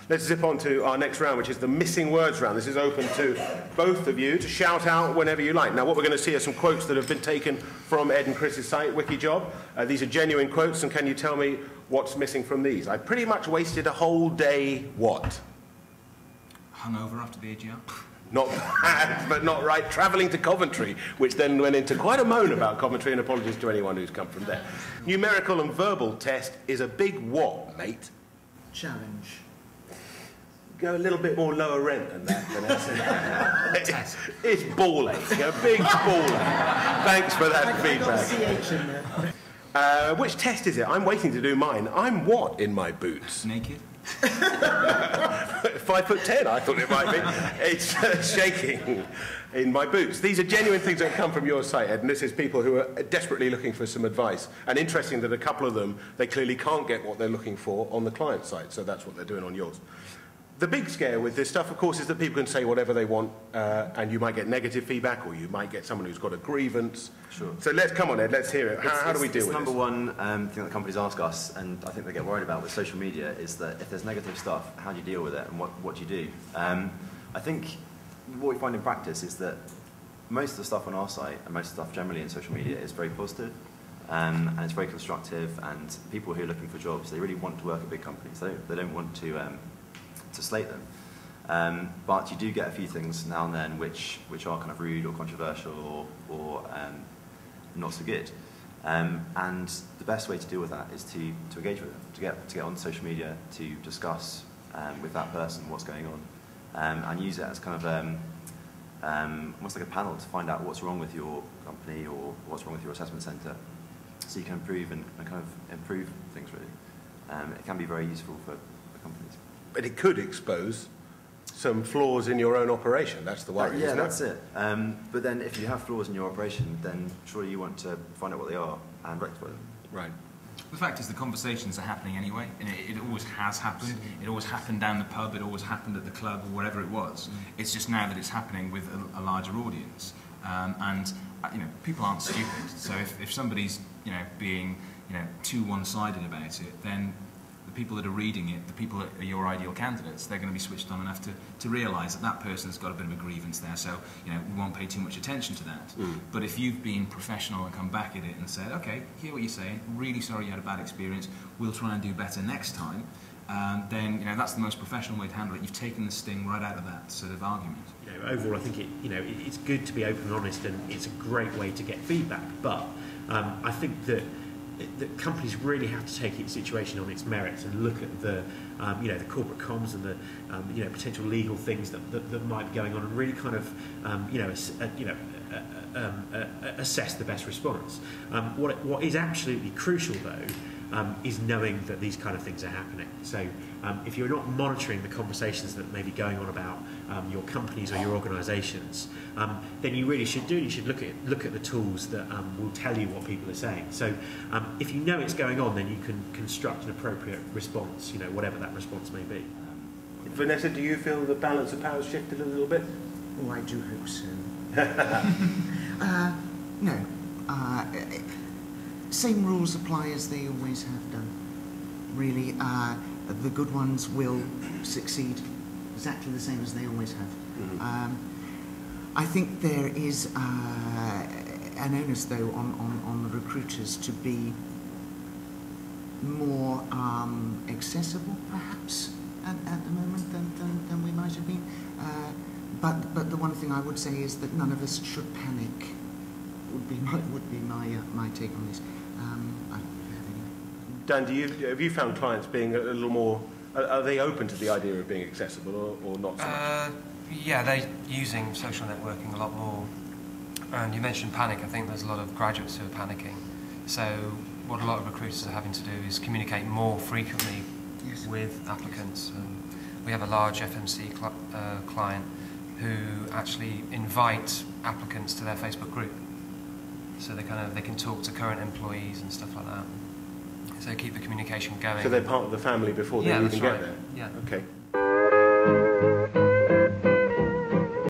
Let's zip on to our next round, which is the missing words round. This is open to both of you to shout out whenever you like. Now, what we're going to see are some quotes that have been taken from Ed and Chris's site, Wikijob. These are genuine quotes, and can you tell me what's missing from these? I pretty much wasted a whole day, what? Hungover after the AGR? Not bad, but not right. Travelling to Coventry, which then went into quite a moan about Coventry, and apologies to anyone who's come from there. Numerical and verbal test is a big what, mate? Challenge. Go a little bit more lower rent than that, Vanessa. It's ball ache, a big ball ache. Thanks for that feedback. CH in there. Which test is it? I'm waiting to do mine. I'm what in my boots? Naked? 5'10", I thought it might be. It's shaking in my boots. These are genuine things that come from your site, Ed, and this is people who are desperately looking for some advice. And interesting that a couple of them, they clearly can't get what they're looking for on the client site, so that's what they're doing on yours. The big scare with this stuff, of course, is that people can say whatever they want, and you might get negative feedback, or you might get someone who's got a grievance. Sure. So come on, Ed, let's hear it. How do we deal with this? Number one thing that companies ask us, and I think they get worried about with social media, is that if there's negative stuff, how do you deal with it, and what do you do? I think what we find in practice is that most of the stuff on our site, and most of the stuff generally in social media, is very positive, and it's very constructive, and people who are looking for jobs, they really want to work at big companies. They don't want to slate them. But you do get a few things now and then which are kind of rude or controversial or not so good. And the best way to deal with that is to engage with them, to get on social media, to discuss with that person what's going on, and use it as kind of almost like a panel to find out what's wrong with your company or what's wrong with your assessment centre, so you can improve and kind of improve things really. It can be very useful for companies. But it could expose some flaws in your own operation. That's the worry, yeah, isn't that's it. But then if you have flaws in your operation, then surely you want to find out what they are and rectify them. Right. The fact is the conversations are happening anyway, and it always has happened. It always happened down the pub, it always happened at the club or whatever it was. It's just now that it's happening with a larger audience. And people aren't stupid, so if somebody's being too one-sided about it, then the people that are reading it, the people that are your ideal candidates, they're going to be switched on enough to realise that that person's got a bit of a grievance there, so we won't pay too much attention to that. But if you've been professional and come back at it and said, okay, hear what you're saying, really sorry you had a bad experience, we'll try and do better next time, then that's the most professional way to handle it. You've taken the sting right out of that sort of argument. Overall, I think it's good to be open and honest, and it's a great way to get feedback. But I think that companies really have to take its situation on its merits and look at the the corporate comms and the potential legal things that might be going on, and really kind of assess the best response. What is absolutely crucial though is knowing that these kind of things are happening. So if you're not monitoring the conversations that may be going on about your companies or your organisations, then you really should do. You should look at the tools that will tell you what people are saying. So if you know it's going on, then you can construct an appropriate response, whatever that response may be. Vanessa, do you feel the balance of power shifted a little bit? Oh, I do hope so. No. Same rules apply as they always have done. Really, the good ones will succeed exactly the same as they always have. I think there is an onus, though, on the recruiters to be more accessible, perhaps, at the moment than we might have been. But the one thing I would say is that none of us should panic. Would be my take on this. I don't have any. Dan, have you found clients being a little more? Are they open to the idea of being accessible, or not so much? Yeah, they're using social networking a lot more. And you mentioned panic. I think there's a lot of graduates who are panicking. So what a lot of recruiters are having to do is communicate more frequently with applicants. We have a large FMC client who actually invite applicants to their Facebook group. So they can talk to current employees and stuff like that. So keep the communication going. So they're part of the family before they even get there? Yeah. Okay.